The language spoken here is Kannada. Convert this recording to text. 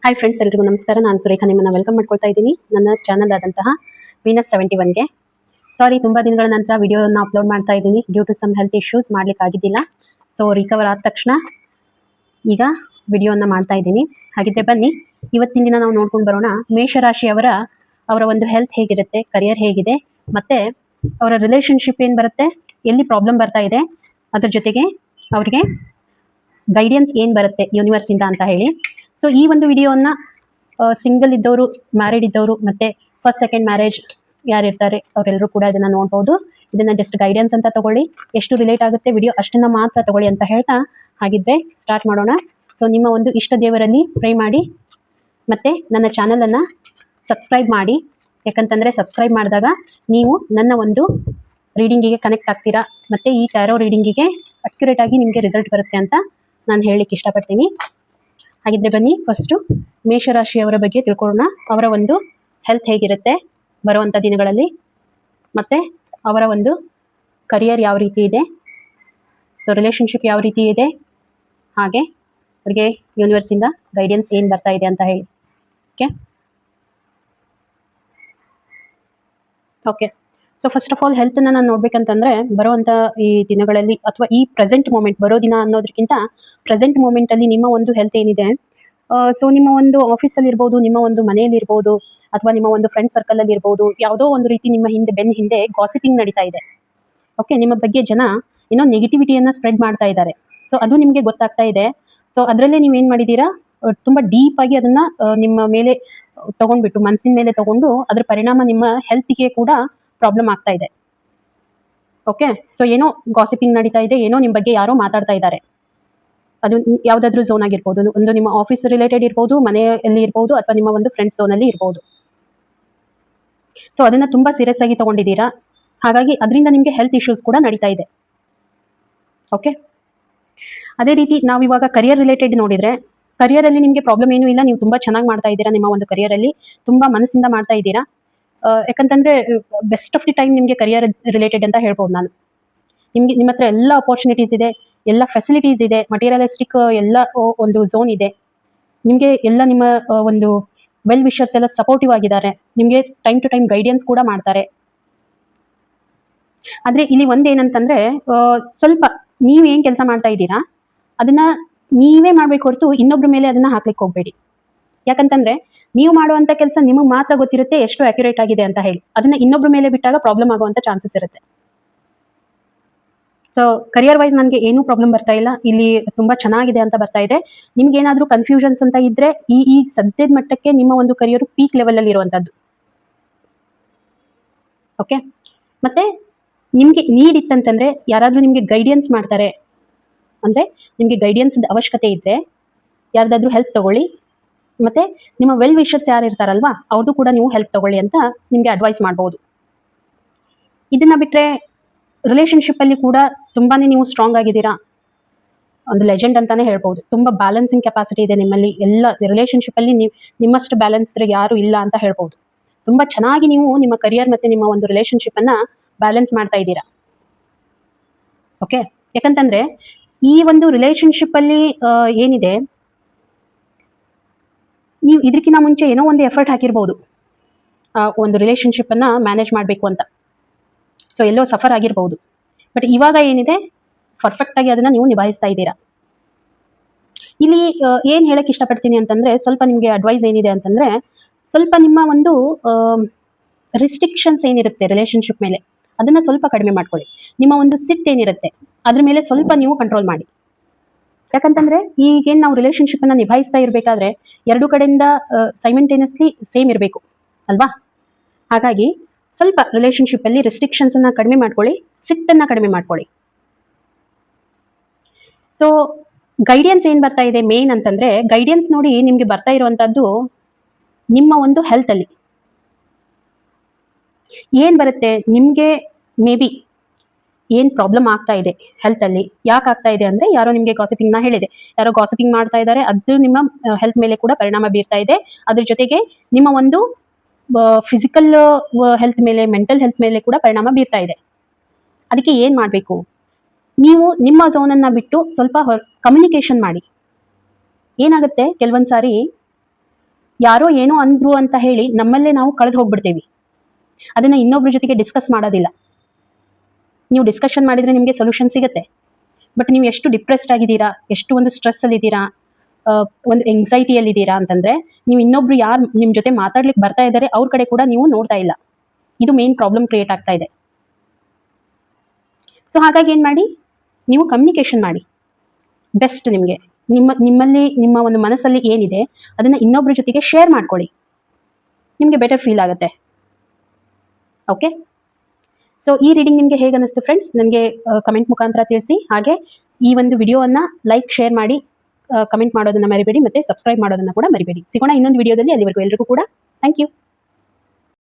ಹಾಯ್ ಫ್ರೆಂಡ್ಸ್, ಎಲ್ರಿಗೂ ನಮಸ್ಕಾರ. ನಾನು ಸುರೇಖಾ ನಿಮ್ಮನ್ನು ವೆಲ್ಕಮ್ ಮಾಡ್ಕೊಳ್ತಾ ಇದ್ದೀನಿ ನನ್ನ ಚಾನಲ್ ಆದಂತಹ ವೀನಸ್ 71ಗೆ. ಸಾರಿ, ತುಂಬ ದಿನಗಳ ನಂತರ ವಿಡಿಯೋನ ಅಪ್ಲೋಡ್ ಮಾಡ್ತಾ ಇದ್ದೀನಿ. Due to some health issues ಮಾಡ್ಲಿಕ್ಕೆ ಆಗಿದ್ದಿಲ್ಲ. ಸೊ ರಿಕವರ್ ಆದ ತಕ್ಷಣ ಈಗ ವಿಡಿಯೋನ ಮಾಡ್ತಾ ಇದ್ದೀನಿ. ಹಾಗಿದ್ರೆ ಬನ್ನಿ ಇವತ್ತಿನ ದಿನ ನಾವು ನೋಡ್ಕೊಂಡು ಬರೋಣ. ಮೇಷರಾಶಿಯವರ ಒಂದು ಹೆಲ್ತ್ ಹೇಗಿರುತ್ತೆ, ಕರಿಯರ್ ಹೇಗಿದೆ, ಮತ್ತೆ ಅವರ ರಿಲೇಶನ್ಶಿಪ್ ಏನು ಬರುತ್ತೆ, ಎಲ್ಲಿ ಪ್ರಾಬ್ಲಮ್ ಬರ್ತಾ ಇದೆ, ಅದ್ರ ಜೊತೆಗೆ ಅವ್ರಿಗೆ ಗೈಡೆನ್ಸ್ ಏನು ಬರುತ್ತೆ ಯೂನಿವರ್ಸಿಂದ ಅಂತ ಹೇಳಿ. ಸೊ ಈ ಒಂದು ವಿಡಿಯೋನ ಸಿಂಗಲ್ ಇದ್ದವರು, ಮ್ಯಾರಿಡ್ ಇದ್ದವರು, ಮತ್ತೆ ಫಸ್ಟ್ ಸೆಕೆಂಡ್ ಮ್ಯಾರೇಜ್ ಯಾರಿರ್ತಾರೆ ಅವರೆಲ್ಲರೂ ಕೂಡ ಇದನ್ನ ನೋಡ್ಬೋದು. ಇದನ್ನ ಜಸ್ಟ್ ಗೈಡೆನ್ಸ್ ಅಂತ ತಗೊಳ್ಳಿ, ಎಷ್ಟು ರಿಲೇಟ್ ಆಗುತ್ತೆ ವಿಡಿಯೋ ಅಷ್ಟನ್ನ ಮಾತ್ರ ತಗೊಳ್ಳಿ ಅಂತ ಹೇಳ್ತಾ, ಹಾಗಿದ್ರೆ ಸ್ಟಾರ್ಟ್ ಮಾಡೋಣ. ಸೊ ನಿಮ್ಮ ಒಂದು ಇಷ್ಟ ದೇವರಲ್ಲಿ ಪ್ರೇ ಮಾಡಿ, ಮತ್ತೆ ನನ್ನ ಚಾನಲನ್ನು ಸಬ್ಸ್ಕ್ರೈಬ್ ಮಾಡಿ. ಯಾಕಂತಂದರೆ ಸಬ್ಸ್ಕ್ರೈಬ್ ಮಾಡಿದಾಗ ನೀವು ನನ್ನ ಒಂದು ರೀಡಿಂಗಿಗೆ ಕನೆಕ್ಟ್ ಆಗ್ತೀರಾ, ಮತ್ತು ಈ ಟ್ಯಾರೋ ರೀಡಿಂಗಿಗೆ ಅಕ್ಯುರೇಟ್ ಆಗಿ ನಿಮಗೆ ರಿಸಲ್ಟ್ ಬರುತ್ತೆ ಅಂತ ನಾನು ಹೇಳಲಿಕ್ಕೆ ಇಷ್ಟಪಡ್ತೀನಿ. ಹಾಗಿದ್ರೆ ಬನ್ನಿ ಫಸ್ಟು ಮೇಷರಾಶಿಯವರ ಬಗ್ಗೆ ತಿಳ್ಕೊಳ್ಳೋಣ. ಅವರ ಒಂದು ಹೆಲ್ತ್ ಹೇಗಿರುತ್ತೆ ಬರುವಂಥ ದಿನಗಳಲ್ಲಿ, ಮತ್ತು ಅವರ ಒಂದು ಕರಿಯರ್ ಯಾವ ರೀತಿ ಇದೆ, ಸೊ ರಿಲೇಷನ್ಶಿಪ್ ಯಾವ ರೀತಿ ಇದೆ, ಹಾಗೆ ಅವರಿಗೆ ಯೂನಿವರ್ಸಿಂದ ಗೈಡೆನ್ಸ್ ಏನು ಬರ್ತಾ ಇದೆ ಅಂತ ಹೇಳಿ. Okay. So first of all ಹೆಲ್ತನ್ನು ನಾನು ನೋಡ್ಬೇಕಂತಂದರೆ ಬರುವಂಥ ಈ ದಿನಗಳಲ್ಲಿ ಅಥವಾ ಈ ಪ್ರೆಸೆಂಟ್ ಮೂಮೆಂಟ್, ಬರೋ ದಿನ ಅನ್ನೋದಕ್ಕಿಂತ ಪ್ರೆಸೆಂಟ್ ಮೂಮೆಂಟಲ್ಲಿ ನಿಮ್ಮ ಒಂದು ಹೆಲ್ತ್ ಏನಿದೆ, ಸೊ ನಿಮ್ಮ ಒಂದು ಆಫೀಸಲ್ಲಿ ಇರ್ಬೋದು, ನಿಮ್ಮ ಒಂದು ಮನೆಯಲ್ಲಿ ಇರ್ಬೋದು, ಅಥವಾ ನಿಮ್ಮ ಒಂದು ಫ್ರೆಂಡ್ ಸರ್ಕಲಲ್ಲಿ ಇರ್ಬೋದು, ಯಾವುದೋ ಒಂದು ರೀತಿ ನಿಮ್ಮ ಬೆನ್ನ ಹಿಂದೆ ಗಾಸಿಪಿಂಗ್ ನಡೀತಾ ಇದೆ. ಓಕೆ, ನಿಮ್ಮ ಬಗ್ಗೆ ಜನ ಏನೋ ನೆಗೆಟಿವಿಟಿಯನ್ನು ಸ್ಪ್ರೆಡ್ ಮಾಡ್ತಾ ಇದ್ದಾರೆ. ಸೊ ಅದು ನಿಮಗೆ ಗೊತ್ತಾಗ್ತಾ ಇದೆ. ಸೊ ಅದರಲ್ಲೇ ನೀವೇನು ಮಾಡಿದ್ದೀರಾ, ತುಂಬ ಡೀಪಾಗಿ ಅದನ್ನು ನಿಮ್ಮ ಮೇಲೆ ತಗೊಂಡ್ಬಿಟ್ಟು, ಮನಸ್ಸಿನ ಮೇಲೆ ತಗೊಂಡು ಅದರ ಪರಿಣಾಮ ನಿಮ್ಮ ಹೆಲ್ತ್ಗೆ ಕೂಡ ಪ್ರಾಬ್ಲಮ್ ಆಗ್ತಾ ಇದೆ. ಓಕೆ, ಸೊ ಏನೋ ಗಾಸಿಪಿಂಗ್ ನಡೀತಾ ಇದೆ, ಏನೋ ನಿಮ್ಮ ಬಗ್ಗೆ ಯಾರೋ ಮಾತಾಡ್ತಾ ಇದ್ದಾರೆ. ಅದು ಯಾವುದಾದ್ರೂ ಝೋನ್ ಆಗಿರ್ಬೋದು, ಒಂದು ನಿಮ್ಮ ಆಫೀಸ್ ರಿಲೇಟೆಡ್ ಇರ್ಬೋದು, ಮನೆಯಲ್ಲಿ ಇರ್ಬೋದು, ಅಥವಾ ನಿಮ್ಮ ಒಂದು ಫ್ರೆಂಡ್ಸ್ ಝೋನಲ್ಲಿ ಇರ್ಬೋದು. ಸೊ ಅದನ್ನು ತುಂಬ ಸೀರಿಯಸ್ ಆಗಿ ತಗೊಂಡಿದ್ದೀರಾ, ಹಾಗಾಗಿ ಅದರಿಂದ ನಿಮಗೆ ಹೆಲ್ತ್ ಇಶ್ಯೂಸ್ ಕೂಡ ನಡೀತಾ ಇದೆ. ಓಕೆ, ಅದೇ ರೀತಿ ನಾವು ಇವಾಗ ಕರಿಯರ್ ರಿಲೇಟೆಡ್ ನೋಡಿದರೆ, ಕರಿಯರಲ್ಲಿ ನಿಮಗೆ ಪ್ರಾಬ್ಲಮ್ ಏನೂ ಇಲ್ಲ. ನೀವು ತುಂಬ ಚೆನ್ನಾಗಿ ಮಾಡ್ತಾ ಇದ್ದೀರಾ, ನಿಮ್ಮ ಒಂದು ಕರಿಯರಲ್ಲಿ ತುಂಬ ಮನಸ್ಸಿಂದ ಮಾಡ್ತಾ ಇದ್ದೀರಾ. ಯಾಕಂತಂದರೆ ಬೆಸ್ಟ್ ಆಫ್ ದಿ ಟೈಮ್ ನಿಮಗೆ ಕರಿಯರ್ ರಿಲೇಟೆಡ್ ಅಂತ ಹೇಳ್ಬೋದು ನಾನು. ನಿಮ್ಮ ಹತ್ರ ಎಲ್ಲ ಅಪರ್ಚುನಿಟೀಸ್ ಇದೆ, ಎಲ್ಲ ಫೆಸಿಲಿಟೀಸ್ ಇದೆ, ಮಟೀರಿಯಲಿಸ್ಟಿಕ್ ಎಲ್ಲ ಒಂದು ಝೋನ್ ಇದೆ. ನಿಮಗೆ ಎಲ್ಲ ನಿಮ್ಮ ಒಂದು ವೆಲ್ ವಿಷರ್ಸ್ ಎಲ್ಲ ಸಪೋರ್ಟಿವ್ ಆಗಿದ್ದಾರೆ, ನಿಮಗೆ ಟೈಮ್ ಟು ಟೈಮ್ ಗೈಡೆನ್ಸ್ ಕೂಡ ಮಾಡ್ತಾರೆ. ಆದರೆ ಇಲ್ಲಿ ಒಂದೇನಂತಂದರೆ, ಸ್ವಲ್ಪ ನೀವೇನು ಕೆಲಸ ಮಾಡ್ತಾ ಇದ್ದೀರಾ ಅದನ್ನು ನೀವೇ ಮಾಡಬೇಕು ಹೊರತು ಇನ್ನೊಬ್ಬರ ಮೇಲೆ ಅದನ್ನು ಹಾಕ್ಲಿಕ್ಕೆ ಹೋಗಬೇಡಿ. ಯಾಕಂತಂದರೆ ನೀವು ಮಾಡುವಂಥ ಕೆಲಸ ನಿಮಗೆ ಮಾತ್ರ ಗೊತ್ತಿರುತ್ತೆ ಎಷ್ಟು ಅಕ್ಯುರೇಟ್ ಆಗಿದೆ ಅಂತ ಹೇಳಿ. ಅದನ್ನು ಇನ್ನೊಬ್ಬರ ಮೇಲೆ ಬಿಟ್ಟಾಗ ಪ್ರಾಬ್ಲಮ್ ಆಗುವಂಥ ಚಾನ್ಸಸ್ ಇರುತ್ತೆ. ಸೊ ಕರಿಯರ್ ವೈಸ್ ನನಗೆ ಏನೂ ಪ್ರಾಬ್ಲಮ್ ಬರ್ತಾ ಇಲ್ಲ, ಇಲ್ಲಿ ತುಂಬ ಚೆನ್ನಾಗಿದೆ ಅಂತ ಬರ್ತಾ ಇದೆ. ನಿಮ್ಗೇನಾದರೂ ಕನ್ಫ್ಯೂಷನ್ಸ್ ಅಂತ ಇದ್ದರೆ ಈ ಸದ್ಯದ ಮಟ್ಟಕ್ಕೆ ನಿಮ್ಮ ಒಂದು ಕರಿಯರು ಪೀಕ್ ಲೆವೆಲಲ್ಲಿ ಇರುವಂಥದ್ದು. ಓಕೆ, ಮತ್ತು ನಿಮಗೆ ನೀಡ್ ಇತ್ತಂತಂದರೆ ಯಾರಾದರೂ ನಿಮಗೆ ಗೈಡೆನ್ಸ್ ಮಾಡ್ತಾರೆ ಅಂದರೆ, ನಿಮಗೆ ಗೈಡೆನ್ಸ್ ಅವಶ್ಯಕತೆ ಇದ್ದರೆ ಯಾರ್ದಾದ್ರೂ ಹೆಲ್ಪ್ ತಗೊಳ್ಳಿ. ಮತ್ತು ನಿಮ್ಮ ವೆಲ್ ವಿಷರ್ಸ್ ಯಾರು ಇರ್ತಾರಲ್ವಾ ಅವ್ರದ್ದು ಕೂಡ ನೀವು ಹೆಲ್ಪ್ ತಗೊಳ್ಳಿ ಅಂತ ನಿಮಗೆ ಅಡ್ವೈಸ್ ಮಾಡ್ಬೋದು. ಇದನ್ನು ಬಿಟ್ಟರೆ ರಿಲೇಷನ್ಶಿಪ್ಪಲ್ಲಿ ಕೂಡ ತುಂಬಾ ನೀವು ಸ್ಟ್ರಾಂಗ್ ಆಗಿದ್ದೀರಾ, ಒಂದು ಲೆಜೆಂಡ್ ಅಂತಲೇ ಹೇಳ್ಬೋದು. ತುಂಬ ಬ್ಯಾಲೆನ್ಸಿಂಗ್ ಕೆಪಾಸಿಟಿ ಇದೆ ನಿಮ್ಮಲ್ಲಿ. ಎಲ್ಲ ರಿಲೇಷನ್ಶಿಪ್ಪಲ್ಲಿ ನಿಮ್ಮಷ್ಟು ಬ್ಯಾಲೆನ್ಸ್ ಯಾರು ಇಲ್ಲ ಅಂತ ಹೇಳ್ಬೋದು. ತುಂಬ ಚೆನ್ನಾಗಿ ನೀವು ನಿಮ್ಮ ಕರಿಯರ್ ಮತ್ತು ನಿಮ್ಮ ಒಂದು ರಿಲೇಷನ್ಶಿಪ್ಪನ್ನು ಬ್ಯಾಲೆನ್ಸ್ ಮಾಡ್ತಾ ಇದ್ದೀರಾ. ಓಕೆ, ಯಾಕಂತಂದರೆ ಈ ಒಂದು ರಿಲೇಷನ್ಶಿಪ್ಪಲ್ಲಿ ಏನಿದೆ, ನೀವು ಇದಕ್ಕಿಂತ ಮುಂಚೆ ಏನೋ ಒಂದು ಎಫರ್ಟ್ ಹಾಕಿರ್ಬೋದು ಒಂದು ರಿಲೇಷನ್ಶಿಪ್ಪನ್ನು ಮ್ಯಾನೇಜ್ ಮಾಡಬೇಕು ಅಂತ. ಸೊ ಎಲ್ಲೋ ಸಫರ್ ಆಗಿರ್ಬೋದು, ಬಟ್ ಇವಾಗ ಏನಿದೆ ಪರ್ಫೆಕ್ಟಾಗಿ ಅದನ್ನು ನೀವು ನಿಭಾಯಿಸ್ತಾ ಇದ್ದೀರಾ. ಇಲ್ಲಿ ಏನು ಹೇಳಕ್ಕೆ ಇಷ್ಟಪಡ್ತೀನಿ ಅಂತಂದರೆ, ಸ್ವಲ್ಪ ನಿಮಗೆ ಅಡ್ವೈಸ್ ಏನಿದೆ ಅಂತಂದರೆ, ಸ್ವಲ್ಪ ನಿಮ್ಮ ಒಂದು ರಿಸ್ಟ್ರಿಕ್ಷನ್ಸ್ ಏನಿರುತ್ತೆ ರಿಲೇಷನ್ಶಿಪ್ ಮೇಲೆ ಅದನ್ನು ಸ್ವಲ್ಪ ಕಡಿಮೆ ಮಾಡ್ಕೊಳ್ಳಿ. ನಿಮ್ಮ ಒಂದು ಸಿಟ್ ಏನಿರುತ್ತೆ ಅದ್ರ ಮೇಲೆ ಸ್ವಲ್ಪ ನೀವು ಕಂಟ್ರೋಲ್ ಮಾಡಿ. ಯಾಕಂತಂದರೆ ಈಗೇನು ನಾವು ರಿಲೇಷನ್ಶಿಪ್ಪನ್ನು ನಿಭಾಯಿಸ್ತಾ ಇರಬೇಕಾದ್ರೆ ಎರಡು ಕಡೆಯಿಂದ ಸೈಮೆಂಟೇನಿಯಸ್ಲಿ ಸೇಮ್ ಇರಬೇಕು ಅಲ್ವಾ. ಹಾಗಾಗಿ ಸ್ವಲ್ಪ ರಿಲೇಷನ್ಶಿಪ್ಪಲ್ಲಿ ರೆಸ್ಟ್ರಿಕ್ಷನ್ಸನ್ನು ಕಡಿಮೆ ಮಾಡ್ಕೊಳ್ಳಿ, ಸಿಟ್ಟನ್ನು ಕಡಿಮೆ ಮಾಡ್ಕೊಳ್ಳಿ. ಸೊ ಗೈಡೆನ್ಸ್ ಏನು ಬರ್ತಾ ಇದೆ ಮೇನ್ ಅಂತಂದರೆ, ಗೈಡೆನ್ಸ್ ನೋಡಿ ನಿಮಗೆ ಬರ್ತಾ ಇರುವಂಥದ್ದು ನಿಮ್ಮ ಒಂದು ಹೆಲ್ತಲ್ಲಿ ಏನು ಬರುತ್ತೆ, ನಿಮಗೆ ಮೇ ಬಿ ಏನು ಪ್ರಾಬ್ಲಮ್ ಆಗ್ತಾ ಇದೆ ಹೆಲ್ತಲ್ಲಿ. ಯಾಕೆ ಆಗ್ತಾ ಇದೆ ಅಂದರೆ, ಯಾರೋ ನಿಮಗೆ ಗಾಸಿಪಿಂಗ್ನ ಹೇಳಿದೆ, ಯಾರೋ ಗಾಸಿಪಿಂಗ್ ಮಾಡ್ತಾ ಇದ್ದಾರೆ, ಅದು ನಿಮ್ಮ ಹೆಲ್ತ್ ಮೇಲೆ ಕೂಡ ಪರಿಣಾಮ ಬೀರ್ತಾ ಇದೆ. ಅದ್ರ ಜೊತೆಗೆ ನಿಮ್ಮ ಒಂದು ಫಿಸಿಕಲ್ ಹೆಲ್ತ್ ಮೇಲೆ, ಮೆಂಟಲ್ ಹೆಲ್ತ್ ಮೇಲೆ ಕೂಡ ಪರಿಣಾಮ ಬೀರ್ತಾ ಇದೆ. ಅದಕ್ಕೆ ಏನು ಮಾಡಬೇಕು, ನೀವು ನಿಮ್ಮ ಝೋನನ್ನು ಬಿಟ್ಟು ಸ್ವಲ್ಪ ಕಮ್ಯುನಿಕೇಷನ್ ಮಾಡಿ. ಏನಾಗುತ್ತೆ, ಕೆಲವೊಂದು ಸಾರಿ ಯಾರೋ ಏನೋ ಅಂದ್ರು ಅಂತ ಹೇಳಿ ನಮ್ಮಲ್ಲೇ ನಾವು ಕಳೆದು ಹೋಗ್ಬಿಡ್ತೇವೆ. ಅದನ್ನ ಇನ್ನೊಬ್ರ ಜೊತೆಗೆ ಡಿಸ್ಕಸ್ ಮಾಡೋದಿಲ್ಲ. ನೀವು ಡಿಸ್ಕಷನ್ ಮಾಡಿದ್ರೆ ನಿಮಗೆ ಸೊಲ್ಯೂಷನ್ ಸಿಗುತ್ತೆ. ಬಟ್ ನೀವು ಎಷ್ಟು ಡಿಪ್ರೆಸ್ಡ್ ಆಗಿದ್ದೀರಾ, ಎಷ್ಟು ಒಂದು ಸ್ಟ್ರೆಸ್ ಅಲ್ಲಿ ಇದ್ದೀರಾ, ಒಂದು ಎಂಗ್ಸೈಟಿಯಲ್ಲಿ ಇದ್ದೀರಾ ಅಂತಂದ್ರೆ ನೀವು ಇನ್ನೊಬ್ರು ಯಾರು ನಿಮ್ ಜೊತೆ ಮಾತಾಡ್ಲಿಕ್ಕೆ ಬರ್ತಾ ಇದ್ದಾರೆ ಅವ್ರ ಕಡೆ ಕೂಡ ನೀವು ನೋಡ್ತಾ ಇಲ್ಲ. ಇದು ಮೇನ್ ಪ್ರಾಬ್ಲಮ್ ಕ್ರಿಯೇಟ್ ಆಗ್ತಾ ಇದೆ. ಸೊ ಹಾಗಾಗಿ ಏನ್ ಮಾಡಿ, ನೀವು ಕಮ್ಯುನಿಕೇಶನ್ ಮಾಡಿ. ಬೆಸ್ಟ್ ನಿಮಗೆ ನಿಮ್ಮಲ್ಲಿ ನಿಮ್ಮ ಒಂದು ಮನಸ್ಸಲ್ಲಿ ಏನಿದೆ ಅದನ್ನ ಇನ್ನೊಬ್ರ ಜೊತೆಗೆ ಶೇರ್ ಮಾಡ್ಕೊಳ್ಳಿ. ನಿಮಗೆ ಬೆಟರ್ ಫೀಲ್ ಆಗುತ್ತೆ. ಓಕೆ, ಸೊ ಈ ರೀಡಿಂಗ್ ನಿಮಗೆ ಹೇಗೆ ಅನಿಸ್ತು ಫ್ರೆಂಡ್ಸ್, ನನಗೆ ಕಮೆಂಟ್ ಮುಖಾಂತರ ತಿಳಿಸಿ. ಹಾಗೆ ಈ ಒಂದು ವಿಡಿಯೋವನ್ನ ಲೈಕ್, ಶೇರ್ ಮಾಡಿ, ಕಮೆಂಟ್ ಮಾಡೋದನ್ನ ಮರಿಬೇಡಿ, ಮತ್ತೆ ಸಬ್ಸ್ಕ್ರೈಬ್ ಮಾಡೋದನ್ನ ಕೂಡ ಮರಿಬೇಡಿ. ಸಿಗೋಣ ಇನ್ನೊಂದು ವಿಡಿಯೋದಲ್ಲಿ. ಅಲ್ಲಿವರೆಗೂ ಎಲ್ರಿಗೂ ಕೂಡ ಥ್ಯಾಂಕ್ ಯು.